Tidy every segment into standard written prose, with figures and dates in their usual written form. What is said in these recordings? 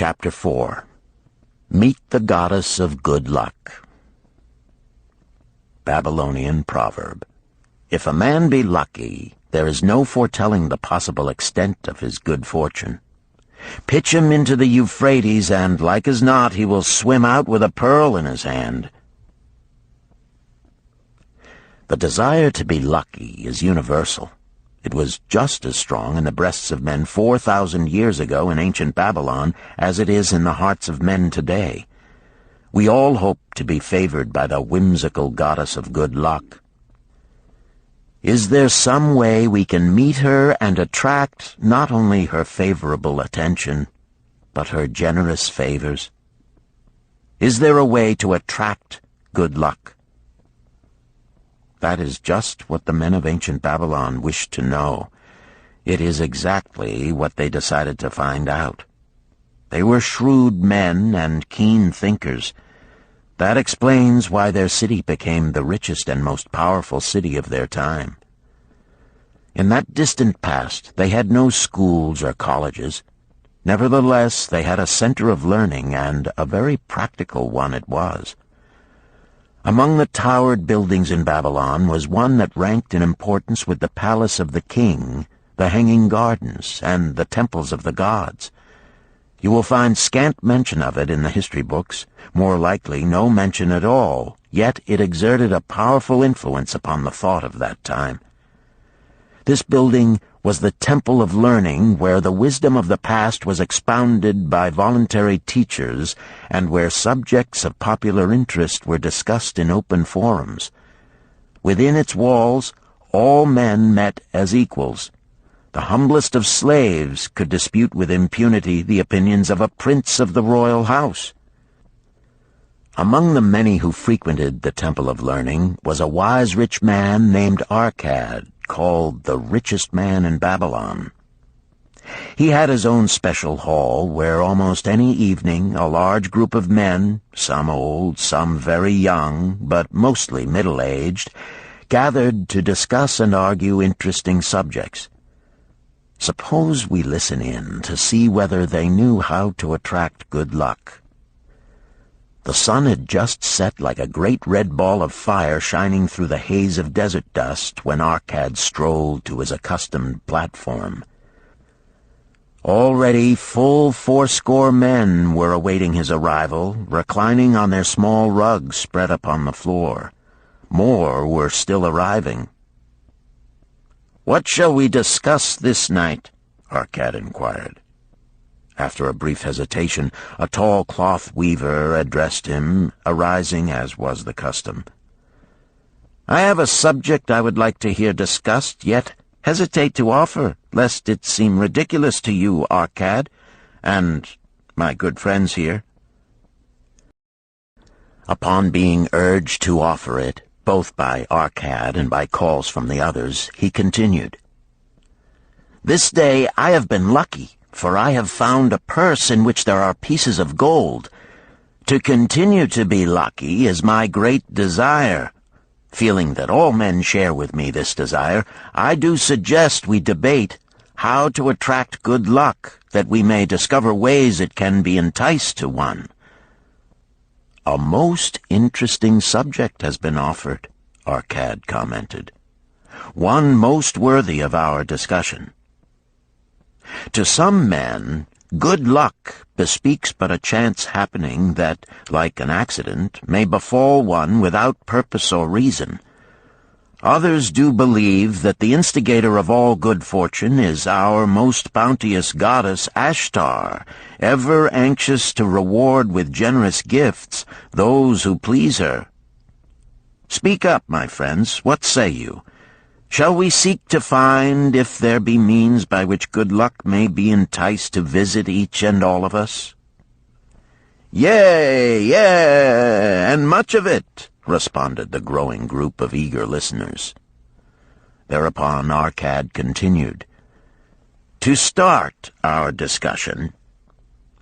Chapter 4. Meet the Goddess of Good Luck. Babylonian Proverb. If a man be lucky, there is no foretelling the possible extent of his good fortune. Pitch him into the Euphrates, and, like as not, he will swim out with a pearl in his hand. The desire to be lucky is universal. It was just as strong in the breasts of men 4,000 years ago in ancient Babylon as it is in the hearts of men today. We all hope to be favored by the whimsical goddess of good luck. Is there some way we can meet her and attract not only her favorable attention, but her generous favors? Is there a way to attract good luck? That is just what the men of ancient Babylon wished to know. It is exactly what they decided to find out. They were shrewd men and keen thinkers. That explains why their city became the richest and most powerful city of their time. In that distant past, they had no schools or colleges. Nevertheless, they had a center of learning, and a very practical one it was. Among the towered buildings in Babylon was one that ranked in importance with the palace of the king, the hanging gardens, and the temples of the gods. You will find scant mention of it in the history books, more likely no mention at all, yet it exerted a powerful influence upon the thought of that time. This building was the temple of learning, where the wisdom of the past was expounded by voluntary teachers and where subjects of popular interest were discussed in open forums. Within its walls, all men met as equals. The humblest of slaves could dispute with impunity the opinions of a prince of the royal house. Among the many who frequented the Temple of Learning was a wise rich man named Arcad, called the richest man in Babylon. He had his own special hall where almost any evening a large group of men, some old, some very young, but mostly middle-aged, gathered to discuss and argue interesting subjects. Suppose we listen in to see whether they knew how to attract good luck. The sun had just set like a great red ball of fire shining through the haze of desert dust when Arcad strolled to his accustomed platform. Already full 80 men were awaiting his arrival, reclining on their small rugs spread upon the floor. More were still arriving. "What shall we discuss this night?" Arcad inquired. After a brief hesitation, a tall cloth weaver addressed him, arising as was the custom. "I have a subject I would like to hear discussed, yet hesitate to offer, lest it seem ridiculous to you, Arcad, and my good friends here." Upon being urged to offer it, both by Arcad and by calls from the others, he continued, "This day I have been lucky, for I have found a purse in which there are pieces of gold. To continue to be lucky is my great desire. Feeling that all men share with me this desire, I do suggest we debate how to attract good luck, that we may discover ways it can be enticed to one." "A most interesting subject has been offered," Arcad commented. "One most worthy of our discussion. To some men, good luck bespeaks but a chance happening that, like an accident, may befall one without purpose or reason. Others do believe that the instigator of all good fortune is our most bounteous goddess Ashtar, ever anxious to reward with generous gifts those who please her. Speak up, my friends, what say you? Shall we seek to find if there be means by which good luck may be enticed to visit each and all of us?" "Yea, yea, and much of it," responded the growing group of eager listeners. Thereupon Arcad continued, "To start our discussion,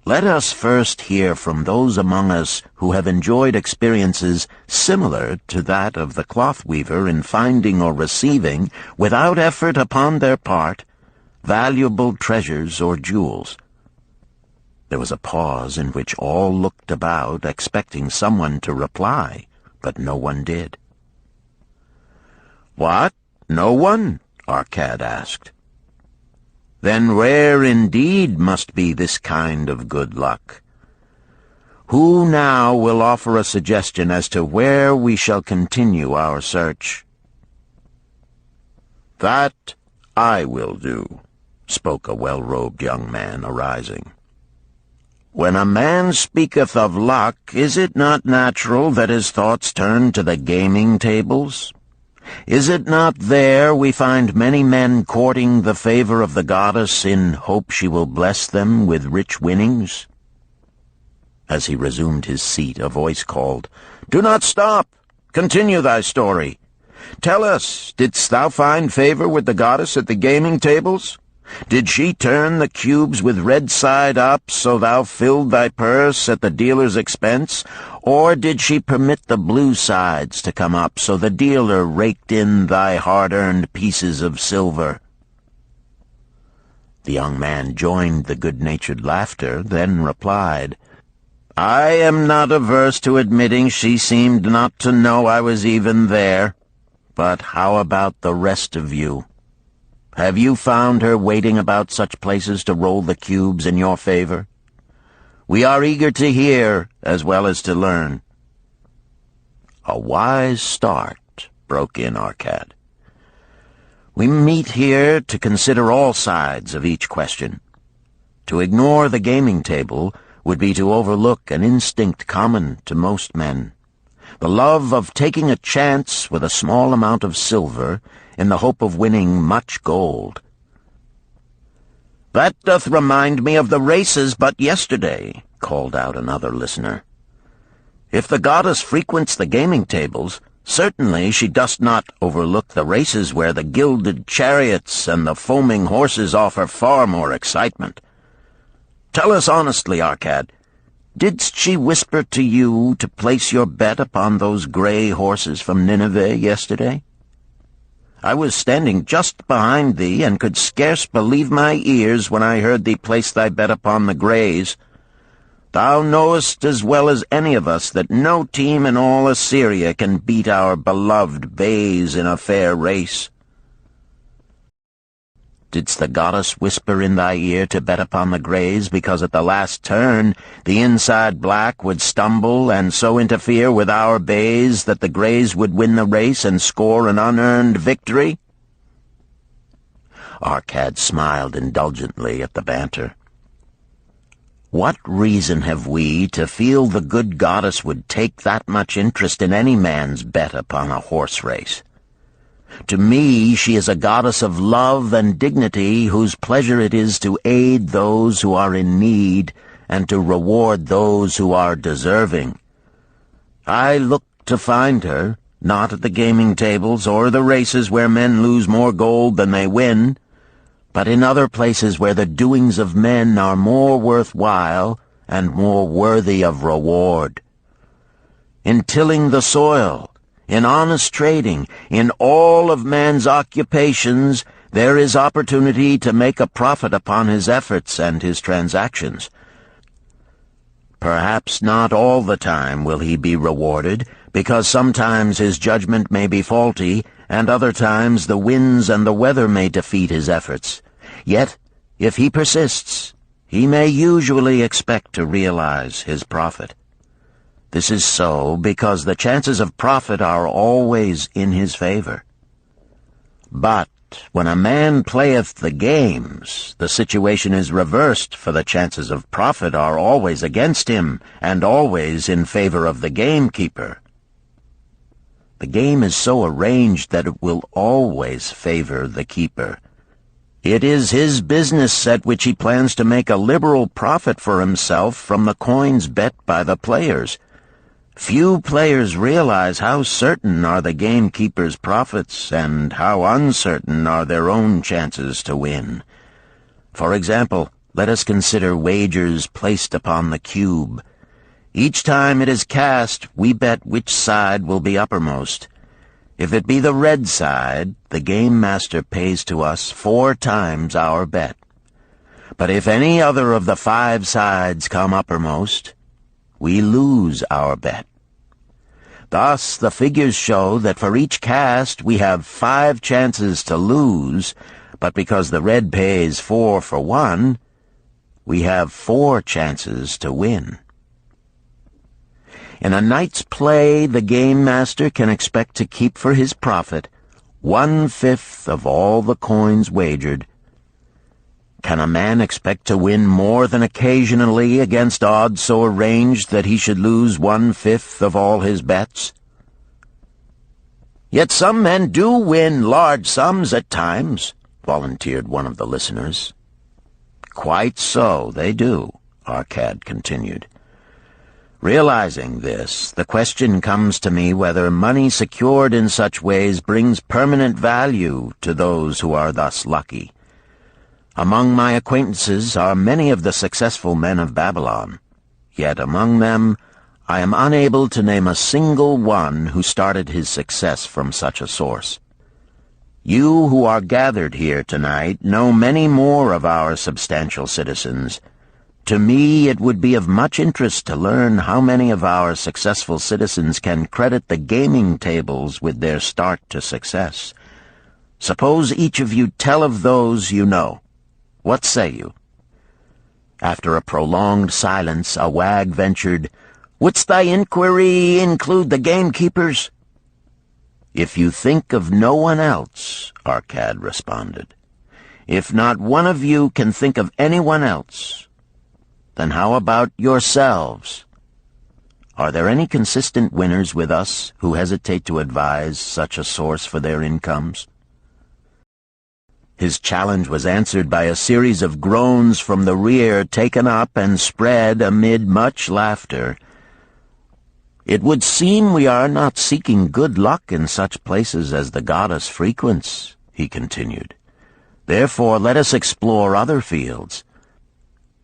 let us first hear from those among us who have enjoyed experiences similar to that of the cloth weaver in finding or receiving, without effort upon their part, valuable treasures or jewels. There was a pause in which all looked about, expecting someone to reply, but no one did. "What? No one?" Arcad asked. "Then rare indeed must be this kind of good luck. Who now will offer a suggestion as to where we shall continue our search?" "That I will do," spoke a well-robed young man, arising. "When a man speaketh of luck, is it not natural that his thoughts turn to the gaming tables? Is it not there we find many men courting the favor of the goddess in hope she will bless them with rich winnings?" As he resumed his seat, a voice called, "Do not stop! Continue thy story. Tell us, didst thou find favor with the goddess at the gaming tables? Did she turn the cubes with red side up, so thou filled thy purse at the dealer's expense? Or did she permit the blue sides to come up, so the dealer raked in thy hard-earned pieces of silver?" The young man joined the good-natured laughter, then replied, "I am not averse to admitting she seemed not to know I was even there. But how about the rest of you? Have you found her waiting about such places to roll the cubes in your favor? We are eager to hear as well as to learn." "A wise start," broke in Arcad. "We meet here to consider all sides of each question. To ignore the gaming table would be to overlook an instinct common to most men, the love of taking a chance with a small amount of silver in the hope of winning much gold." "That doth remind me of the races but yesterday," called out another listener. "If the goddess frequents the gaming tables, certainly she does not overlook the races where the gilded chariots and the foaming horses offer far more excitement. Tell us honestly, Arcad, didst she whisper to you to place your bet upon those gray horses from Nineveh yesterday? I was standing just behind thee, and could scarce believe my ears when I heard thee place thy bet upon the grays. Thou knowest as well as any of us that no team in all Assyria can beat our beloved bays in a fair race. Didst the goddess whisper in thy ear to bet upon the grays, because at the last turn the inside black would stumble and so interfere with our bays that the grays would win the race and score an unearned victory?" Arcad smiled indulgently at the banter. "What reason have we to feel the good goddess would take that much interest in any man's bet upon a horse race? To me she is a goddess of love and dignity, whose pleasure it is to aid those who are in need and to reward those who are deserving. I look to find her, not at the gaming tables or the races where men lose more gold than they win, but in other places where the doings of men are more worthwhile and more worthy of reward. In tilling the soil, in honest trading, in all of man's occupations, there is opportunity to make a profit upon his efforts and his transactions. Perhaps not all the time will he be rewarded, because sometimes his judgment may be faulty, and other times the winds and the weather may defeat his efforts. Yet, if he persists, he may usually expect to realize his profit. This is so because the chances of profit are always in his favor. But when a man playeth the games, the situation is reversed, for the chances of profit are always against him, and always in favor of the gamekeeper. The game is so arranged that it will always favor the keeper. It is his business at which he plans to make a liberal profit for himself from the coins bet by the players. Few players realize how certain are the gamekeeper's profits and how uncertain are their own chances to win. For example, let us consider wagers placed upon the cube. Each time it is cast, we bet which side will be uppermost. If it be the red side, the game master pays to us 4 times our bet. But if any other of the 5 sides come uppermost, we lose our bet. Thus, the figures show that for each cast we have 5 chances to lose, but because the red pays 4 for 1, we have 4 chances to win. In a night's play, the game master can expect to keep for his profit 1/5 of all the coins wagered. Can a man expect to win more than occasionally against odds so arranged that he should lose 1/5 of all his bets? Yet some men do win large sums at times, volunteered one of the listeners. Quite so, they do, Arcad continued. Realizing this, the question comes to me whether money secured in such ways brings permanent value to those who are thus lucky. Among my acquaintances are many of the successful men of Babylon, yet among them I am unable to name a single one who started his success from such a source. You who are gathered here tonight know many more of our substantial citizens. To me, it would be of much interest to learn how many of our successful citizens can credit the gaming tables with their start to success. Suppose each of you tell of those you know. What say you? After a prolonged silence, a wag ventured, "Wouldst thy inquiry include the gamekeepers?" "If you think of no one else," Arcad responded. "If not one of you can think of anyone else, then how about yourselves? Are there any consistent winners with us who hesitate to advise such a source for their incomes?" His challenge was answered by a series of groans from the rear, taken up and spread amid much laughter. "It would seem we are not seeking good luck in such places as the goddess frequents," he continued. "Therefore let us explore other fields.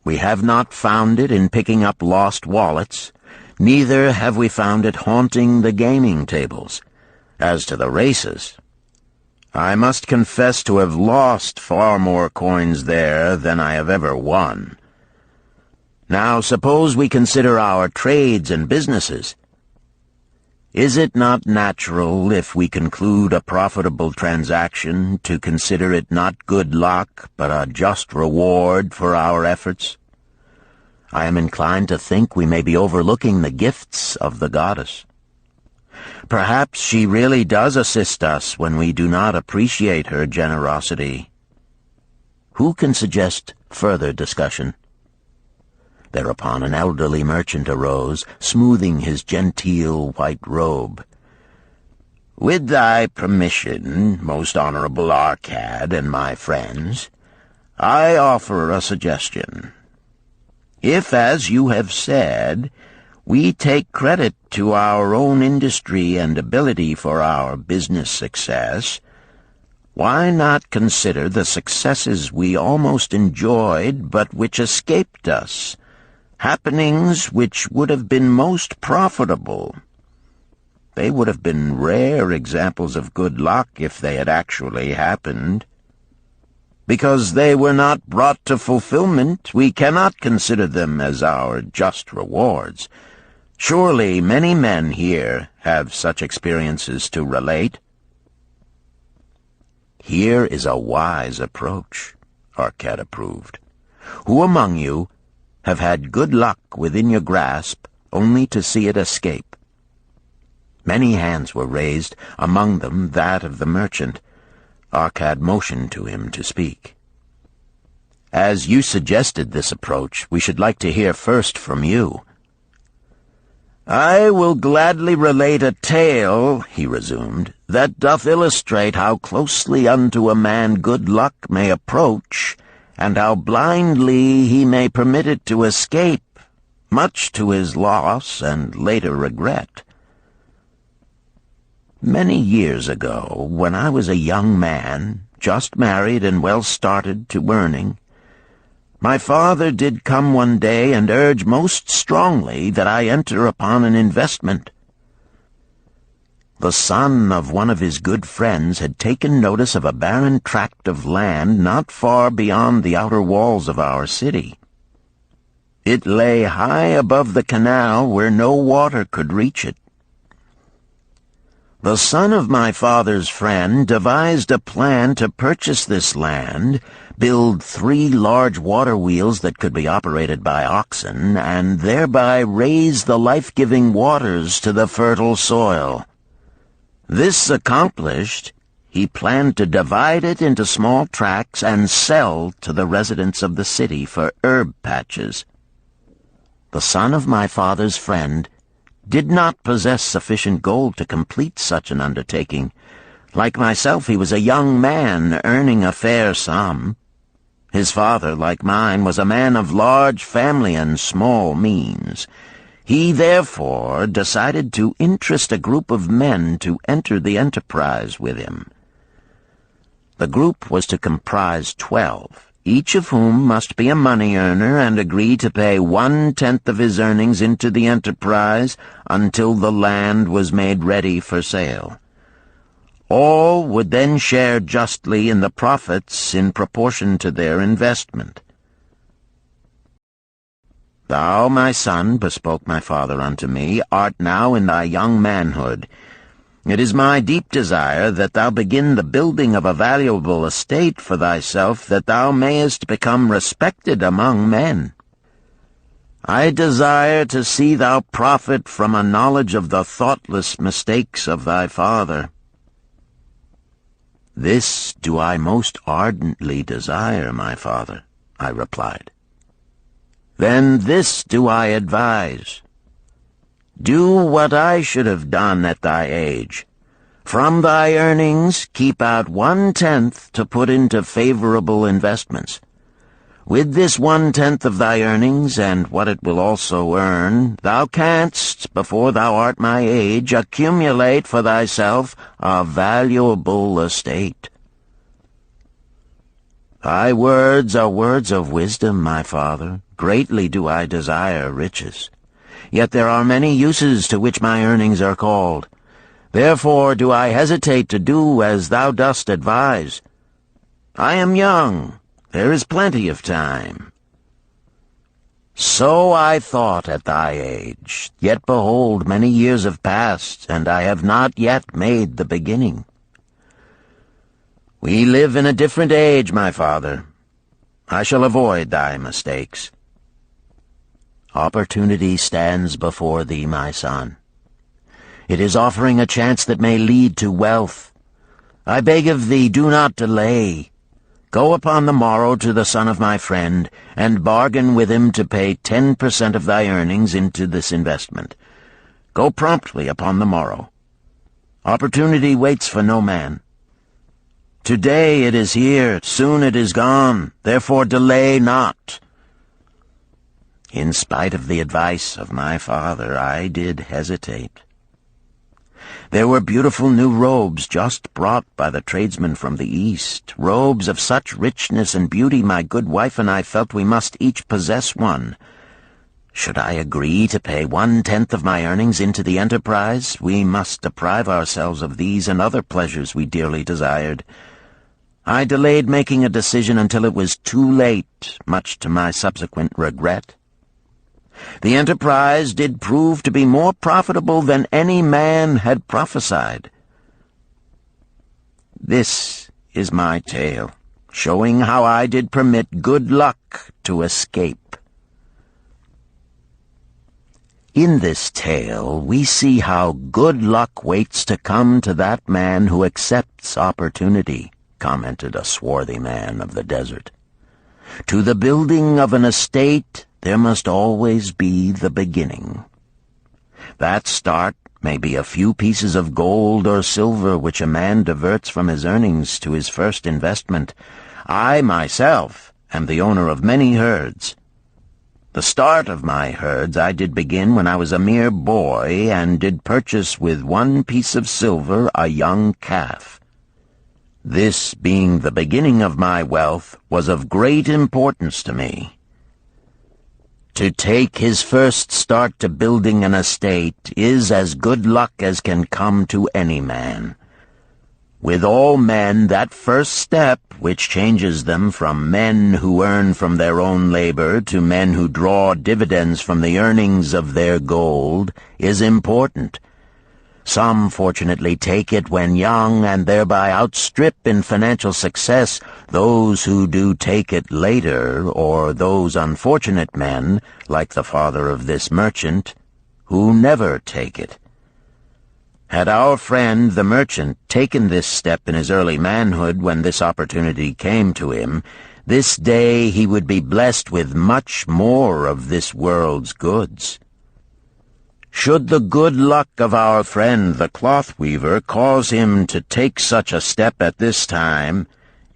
We have not found it in picking up lost wallets, neither have we found it haunting the gaming tables. As to the races, I must confess to have lost far more coins there than I have ever won. Now suppose we consider our trades and businesses. Is it not natural, if we conclude a profitable transaction, to consider it not good luck, but a just reward for our efforts? I am inclined to think we may be overlooking the gifts of the goddess. Perhaps she really does assist us when we do not appreciate her generosity. Who can suggest further discussion?" Thereupon an elderly merchant arose, smoothing his genteel white robe. "With thy permission, most honorable Arcad and my friends, I offer a suggestion. If, as you have said, we take credit to our own industry and ability for our business success, why not consider the successes we almost enjoyed but which escaped us, happenings which would have been most profitable? They would have been rare examples of good luck if they had actually happened. Because they were not brought to fulfillment, we cannot consider them as our just rewards. Surely many men here have such experiences to relate." "Here is a wise approach," Arcad approved. "Who among you have had good luck within your grasp only to see it escape?" Many hands were raised, among them that of the merchant. Arcad motioned to him to speak. "As you suggested this approach, we should like to hear first from you." "I will gladly relate a tale," he resumed, "that doth illustrate how closely unto a man good luck may approach, and how blindly he may permit it to escape, much to his loss and later regret. Many years ago, when I was a young man, just married and well started to earning, my father did come one day and urge most strongly that I enter upon an investment. The son of one of his good friends had taken notice of a barren tract of land not far beyond the outer walls of our city. It lay high above the canal where no water could reach it. The son of my father's friend devised a plan to purchase this land, build 3 large water wheels that could be operated by oxen, and thereby raise the life-giving waters to the fertile soil. This accomplished, he planned to divide it into small tracts and sell to the residents of the city for herb patches. The son of my father's friend did not possess sufficient gold to complete such an undertaking. Like myself, he was a young man earning a fair sum. His father, like mine, was a man of large family and small means. He therefore decided to interest a group of men to enter the enterprise with him. The group was to comprise 12. Each of whom must be a money earner and agree to pay 1/10 of his earnings into the enterprise until the land was made ready for sale. All would then share justly in the profits in proportion to their investment. "Thou, my son," bespoke my father unto me, "art now in thy young manhood. It is my deep desire that thou begin the building of a valuable estate for thyself, that thou mayest become respected among men. I desire to see thou profit from a knowledge of the thoughtless mistakes of thy father." "This do I most ardently desire, my father," I replied. "Then this do I advise. Do what I should have done at thy age. From thy earnings keep out 1/10 to put into favorable investments. With this 1/10 of thy earnings, and what it will also earn, thou canst, before thou art my age, accumulate for thyself a valuable estate." "Thy words are words of wisdom, my father. Greatly do I desire riches. Yet there are many uses to which my earnings are called. Therefore do I hesitate to do as thou dost advise. I am young. There is plenty of time." "So I thought at thy age. Yet behold, many years have passed, and I have not yet made the beginning." "We live in a different age, my father. I shall avoid thy mistakes." "Opportunity stands before thee, my son. It is offering a chance that may lead to wealth. I beg of thee, do not delay. Go upon the morrow to the son of my friend, and bargain with him to pay 10% of thy earnings into this investment. Go promptly upon the morrow. Opportunity waits for no man. Today it is here, soon it is gone, therefore delay not." In spite of the advice of my father, I did hesitate. There were beautiful new robes just brought by the tradesmen from the East, robes of such richness and beauty my good wife and I felt we must each possess one. Should I agree to pay 1/10 of my earnings into the enterprise, we must deprive ourselves of these and other pleasures we dearly desired. I delayed making a decision until it was too late, much to my subsequent regret. The enterprise did prove to be more profitable than any man had prophesied. This is my tale, showing how I did permit good luck to escape. In this tale, we see how good luck waits to come to that man who accepts opportunity, commented a swarthy man of the desert. To the building of an estate, there must always be the beginning. That start may be a few pieces of gold or silver which a man diverts from his earnings to his first investment. I, myself, am the owner of many herds. The start of my herds I did begin when I was a mere boy, and did purchase with 1 piece of silver a young calf. This, being the beginning of my wealth, was of great importance to me. To take his first start to building an estate is as good luck as can come to any man. With all men, that first step, which changes them from men who earn from their own labor to men who draw dividends from the earnings of their gold, is important. Some fortunately take it when young and thereby outstrip in financial success those who do take it later, or those unfortunate men, like the father of this merchant, who never take it. Had our friend the merchant taken this step in his early manhood when this opportunity came to him, this day he would be blessed with much more of this world's goods. Should the good luck of our friend the cloth weaver cause him to take such a step at this time,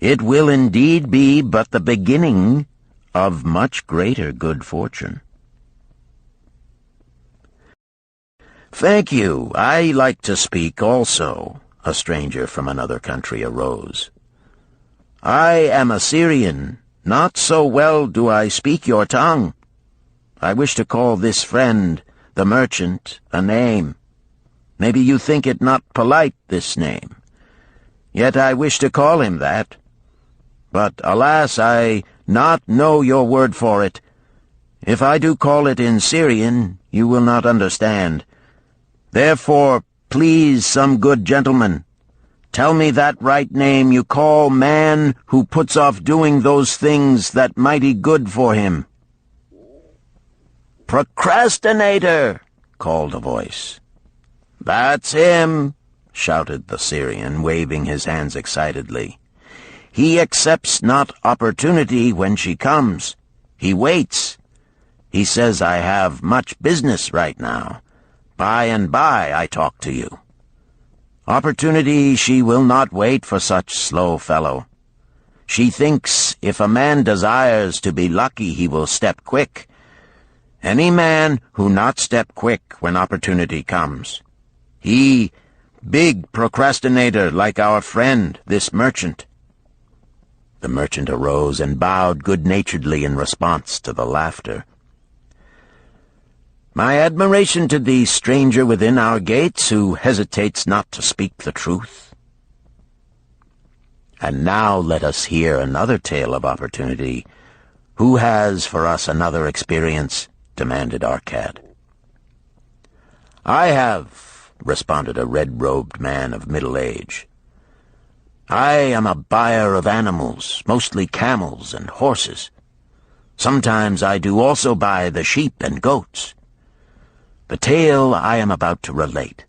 it will indeed be but the beginning of much greater good fortune. "Thank you. I like to speak also," a stranger from another country arose. "I am a Syrian. Not so well do I speak your tongue. I wish to call this friend, the merchant, a name. Maybe you think it not polite, this name. Yet I wish to call him that. But, alas, I not know your word for it. If I do call it in Syrian, you will not understand. Therefore, please, some good gentleman, tell me that right name you call man who puts off doing those things that mighty good for him." "Procrastinator!" called a voice. "That's him!" shouted the Syrian, waving his hands excitedly. "He accepts not opportunity when she comes. He waits. He says, I have much business right now. By and by I talk to you. Opportunity she will not wait for such slow fellow. She thinks if a man desires to be lucky he will step quick. Any man who not step quick when opportunity comes. He, big procrastinator like our friend, this merchant." The merchant arose and bowed good-naturedly in response to the laughter. "My admiration to thee, stranger within our gates, who hesitates not to speak the truth." "And now let us hear another tale of opportunity. Who has for us another experience?" demanded Arcad. "I have," responded a red-robed man of middle age. "I am a buyer of animals, mostly camels and horses. Sometimes I do also buy the sheep and goats. The tale I am about to relate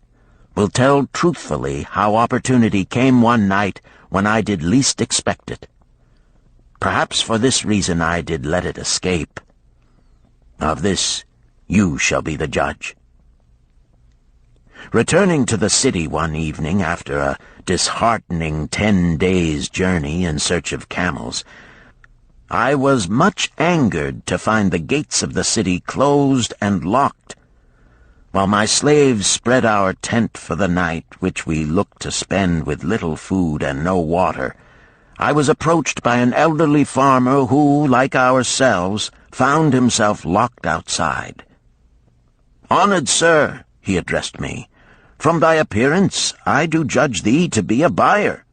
will tell truthfully how opportunity came one night when I did least expect it. Perhaps for this reason I did let it escape. Of this you shall be the judge. Returning to the city one evening after a disheartening 10 days' journey in search of camels, I was much angered to find the gates of the city closed and locked. While my slaves spread our tent for the night, which we looked to spend with little food and no water, I was approached by an elderly farmer who, like ourselves, found himself locked outside. "Honored sir," he addressed me, "from thy appearance I do judge thee to be a buyer.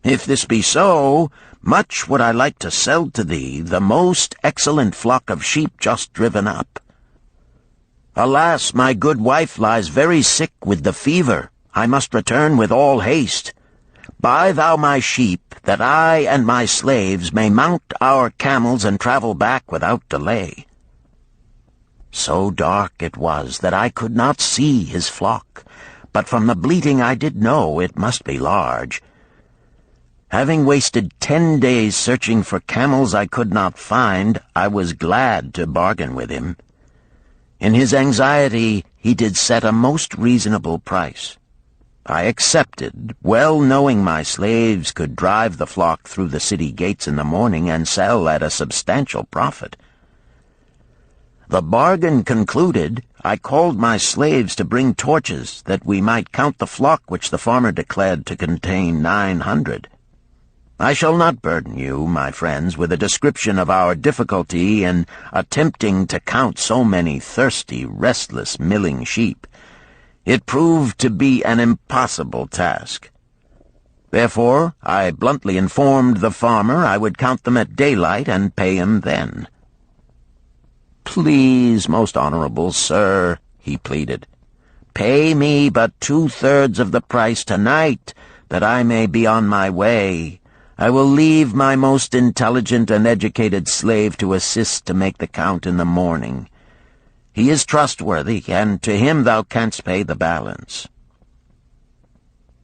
If this be so, much would I like to sell to thee the most excellent flock of sheep just driven up. Alas, my good wife lies very sick with the fever. I must return with all haste. Buy thou my sheep, that I and my slaves may mount our camels and travel back without delay." So dark it was that I could not see his flock, but from the bleating I did know it must be large. Having wasted 10 days searching for camels I could not find, I was glad to bargain with him. In his anxiety he did set a most reasonable price. I accepted, well knowing my slaves could drive the flock through the city gates in the morning and sell at a substantial profit. The bargain concluded, I called my slaves to bring torches that we might count the flock which the farmer declared to contain 900. I shall not burden you, my friends, with a description of our difficulty in attempting to count so many thirsty, restless, milling sheep. It proved to be an impossible task. Therefore, I bluntly informed the farmer I would count them at daylight and pay him then. "Please, most honorable sir," he pleaded, "pay me but 2/3 of the price tonight, that I may be on my way. I will leave my most intelligent and educated slave to assist to make the count in the morning. He is trustworthy, and to him thou canst pay the balance."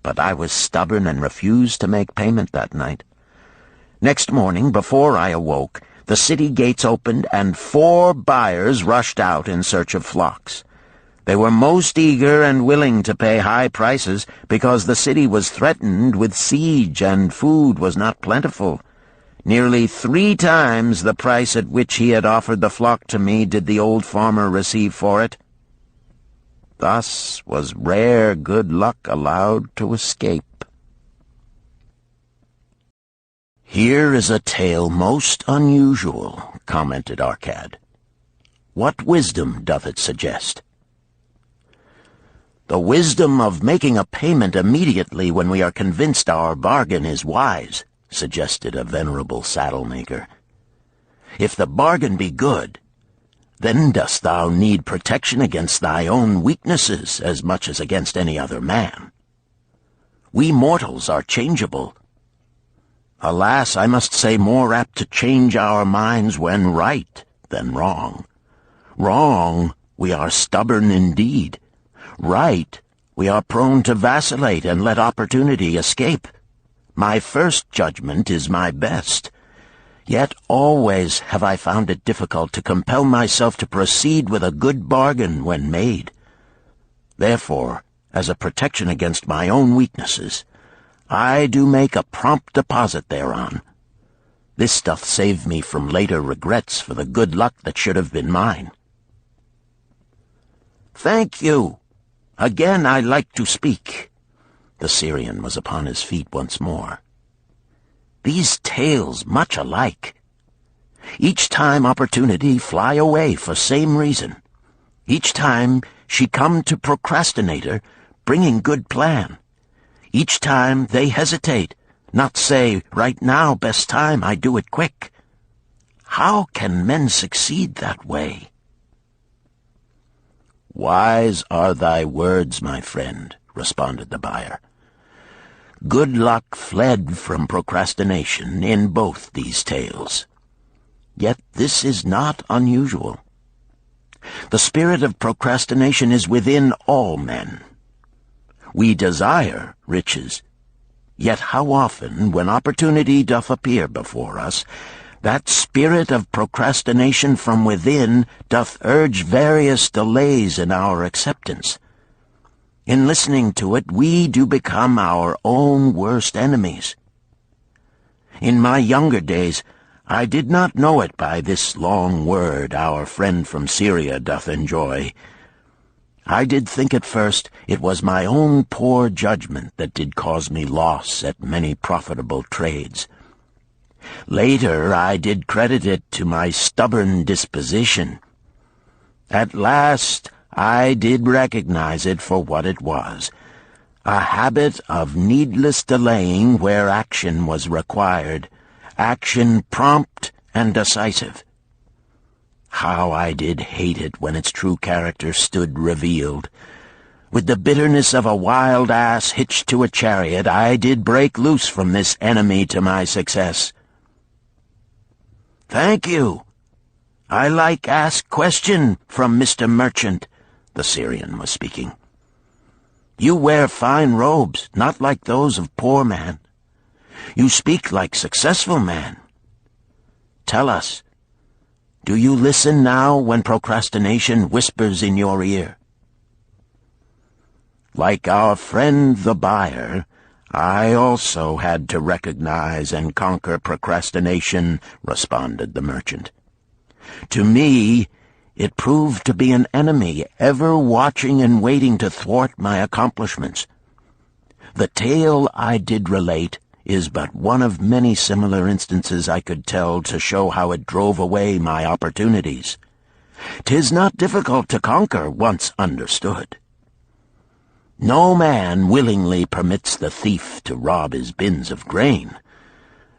But I was stubborn and refused to make payment that night. Next morning, before I awoke, the city gates opened, and 4 buyers rushed out in search of flocks. They were most eager and willing to pay high prices because the city was threatened with siege and food was not plentiful. Nearly 3 times the price at which he had offered the flock to me did the old farmer receive for it. Thus was rare good luck allowed to escape. "Here is a tale most unusual," commented Arcad. "What wisdom doth it suggest?" "The wisdom of making a payment immediately when we are convinced our bargain is wise," suggested a venerable saddle-maker. "If the bargain be good, then dost thou need protection against thy own weaknesses as much as against any other man. We mortals are changeable. Alas, I must say more apt to change our minds when right than wrong. Wrong, we are stubborn indeed. Right, we are prone to vacillate and let opportunity escape. My first judgment is my best. Yet always have I found it difficult to compel myself to proceed with a good bargain when made. Therefore, as a protection against my own weaknesses, I do make a prompt deposit thereon. This doth save me from later regrets for the good luck that should have been mine." "Thank you. Again I like to speak." The Syrian was upon his feet once more. "These tales much alike. Each time opportunity fly away for same reason. Each time she come to procrastinator, bringing good plan. Each time they hesitate, not say, right now, best time, I do it quick. How can men succeed that way?" "Wise are thy words, my friend," responded the buyer. "Good luck fled from procrastination in both these tales. Yet this is not unusual. The spirit of procrastination is within all men. We desire riches, yet how often, when opportunity doth appear before us, that spirit of procrastination from within doth urge various delays in our acceptance. In listening to it, we do become our own worst enemies. In my younger days, I did not know it by this long word our friend from Syria doth enjoy. I did think at first it was my own poor judgment that did cause me loss at many profitable trades. Later I did credit it to my stubborn disposition. At last I did recognize it for what it was, a habit of needless delaying where action was required, action prompt and decisive. How I did hate it when its true character stood revealed. With the bitterness of a wild ass hitched to a chariot, I did break loose from this enemy to my success. "Thank you. I like ask question from Mr. Merchant," the Syrian was speaking. "You wear fine robes, not like those of poor man. You speak like successful man. Tell us, do you listen now when procrastination whispers in your ear?" "Like our friend the buyer, I also had to recognize and conquer procrastination," responded the merchant. "To me, it proved to be an enemy ever watching and waiting to thwart my accomplishments. The tale I did relate is but one of many similar instances I could tell to show how it drove away my opportunities. 'Tis not difficult to conquer once understood. No man willingly permits the thief to rob his bins of grain,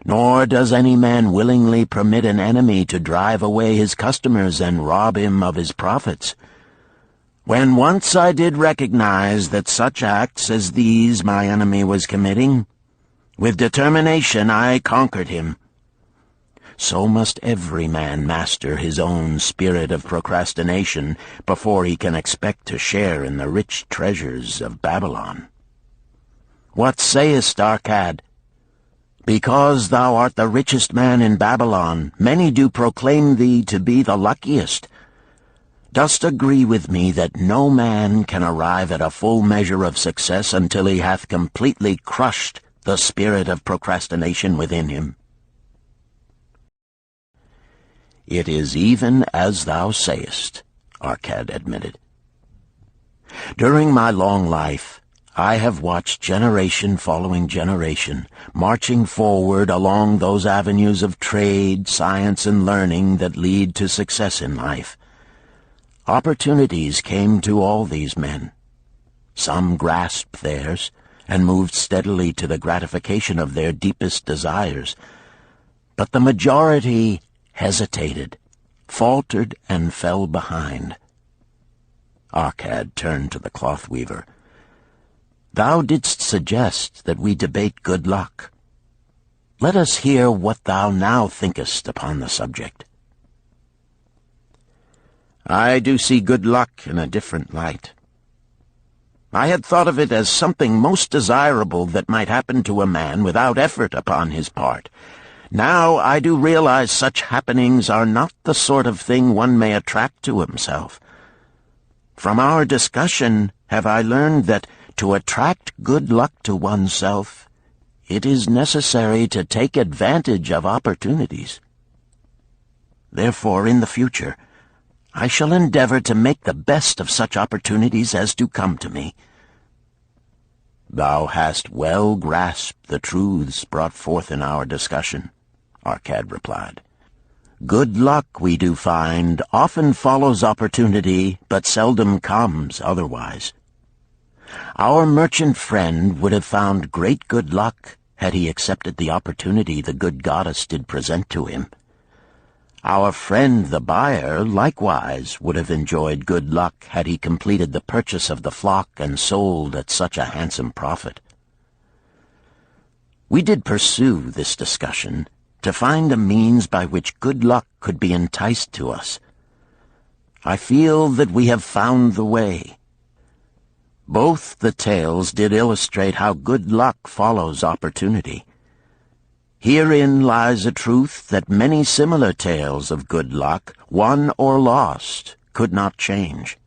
nor does any man willingly permit an enemy to drive away his customers and rob him of his profits. When once I did recognize that such acts as these my enemy was committing, with determination I conquered him. So must every man master his own spirit of procrastination before he can expect to share in the rich treasures of Babylon. What sayest, Arcad? Because thou art the richest man in Babylon, many do proclaim thee to be the luckiest. Dost agree with me that no man can arrive at a full measure of success until he hath completely crushed the spirit of procrastination within him? It is even as thou sayest, Arcad admitted. During my long life, I have watched generation following generation, marching forward along those avenues of trade, science, and learning that lead to success in life. Opportunities came to all these men. Some grasped theirs and moved steadily to the gratification of their deepest desires, but the majority hesitated, faltered, and fell behind. Arcad turned to the cloth weaver. Thou didst suggest that we debate good luck. Let us hear what thou now thinkest upon the subject. I do see good luck in a different light. I had thought of it as something most desirable that might happen to a man without effort upon his part. Now I do realize such happenings are not the sort of thing one may attract to himself. From our discussion have I learned that to attract good luck to oneself, it is necessary to take advantage of opportunities. Therefore, in the future, I shall endeavor to make the best of such opportunities as do come to me. Thou hast well grasped the truths brought forth in our discussion, Arcad replied. Good luck, we do find, often follows opportunity, but seldom comes otherwise. Our merchant friend would have found great good luck had he accepted the opportunity the good goddess did present to him. Our friend the buyer likewise would have enjoyed good luck had he completed the purchase of the flock and sold at such a handsome profit. We did pursue this discussion to find a means by which good luck could be enticed to us. I feel that we have found the way. Both the tales did illustrate how good luck follows opportunity. Herein lies a truth that many similar tales of good luck, won or lost, could not change.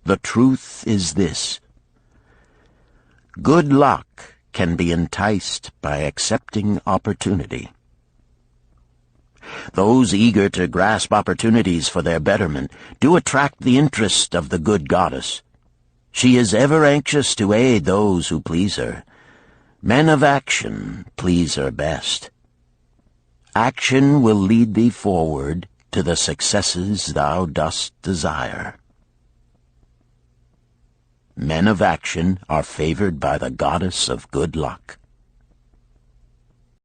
The truth is this: good luck can be enticed by accepting opportunity. Those eager to grasp opportunities for their betterment do attract the interest of the good goddess. She is ever anxious to aid those who please her. Men of action please her best. Action will lead thee forward to the successes thou dost desire. Men of action are favored by the goddess of good luck.